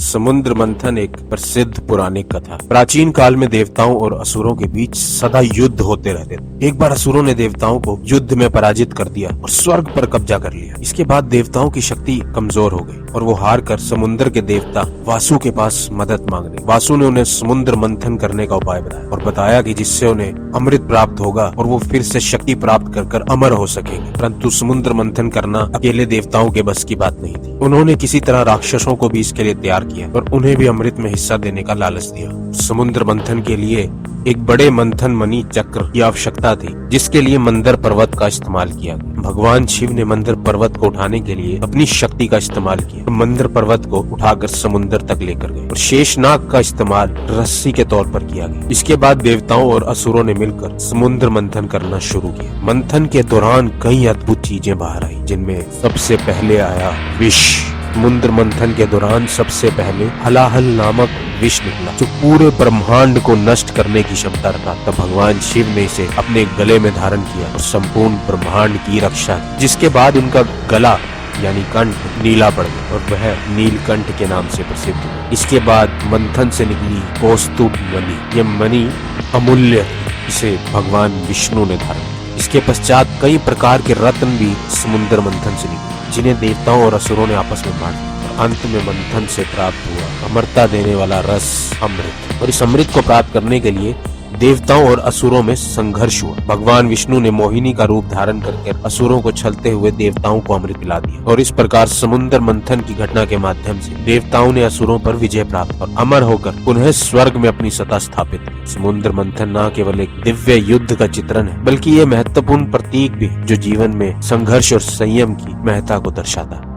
समुद्र मंथन एक प्रसिद्ध पौराणिक कथा। प्राचीन काल में देवताओं और असुरों के बीच सदा युद्ध होते रहते थे। एक बार असुरों ने देवताओं को युद्ध में पराजित कर दिया और स्वर्ग पर कब्जा कर लिया। इसके बाद देवताओं की शक्ति कमजोर हो गई और वो हार कर समुद्र के देवता वासु के पास मदद मांगने। वासु ने उन्हें समुद्र मंथन करने का उपाय बताया और बताया कि जिससे उन्हें अमृत प्राप्त होगा और वो फिर से शक्ति प्राप्त कर अमर हो सकेंगे। परंतु समुद्र मंथन करना अकेले देवताओं के बस की बात नहीं थी। उन्होंने किसी तरह राक्षसों को भी इसके लिए तैयार किया और उन्हें भी अमृत में हिस्सा देने का लालच दिया। समुद्र मंथन के लिए एक बड़े मंथन मणि चक्र की आवश्यकता थी, जिसके लिए मंदर पर्वत का इस्तेमाल किया गया। भगवान शिव ने मंदर पर्वत को उठाने के लिए अपनी शक्ति का इस्तेमाल किया। मंदर पर्वत को उठाकर समुद्र तक लेकर गए और शेषनाग का इस्तेमाल रस्सी के तौर पर किया गया। इसके बाद देवताओं और असुरों ने मिलकर समुद्र मंथन करना शुरू किया। मंथन के दौरान कई अद्भुत चीजें बाहर आई, जिनमें सबसे पहले आया विष। समुद्र मंथन के दौरान सबसे पहले हलाहल नामक विष निकला, जो पूरे ब्रह्मांड को नष्ट करने की क्षमता रखा। तब भगवान शिव ने इसे अपने गले में धारण किया और संपूर्ण ब्रह्मांड की रक्षा की, जिसके बाद उनका गला यानी कंठ नीला पड़ गया और वह नीलकंठ के नाम से प्रसिद्ध हुआ। इसके बाद मंथन से निकली कौस्तुभ मणि। यह मणि अमूल्य थी, इसे भगवान विष्णु ने धारण किया। इसके पश्चात कई प्रकार के रत्न भी समुद्र मंथन से निकले, जिन्हें देवताओं और असुरों ने आपस में बांट दिया। और अंत में मंथन से प्राप्त हुआ अमरता देने वाला रस अमृत। और इस अमृत को प्राप्त करने के लिए देवताओं और असुरों में संघर्ष हुआ। भगवान विष्णु ने मोहिनी का रूप धारण करके असुरों को छलते हुए देवताओं को अमृत पिला दिया और इस प्रकार समुद्र मंथन की घटना के माध्यम से देवताओं ने असुरों पर विजय प्राप्त और अमर होकर पुनः स्वर्ग में अपनी सत्ता स्थापित की। समुद्र मंथन न केवल एक दिव्य युद्ध का चित्रण है, बल्कि ये महत्वपूर्ण प्रतीक भी है, जो जीवन में संघर्ष और संयम की महत्ता को दर्शाता है।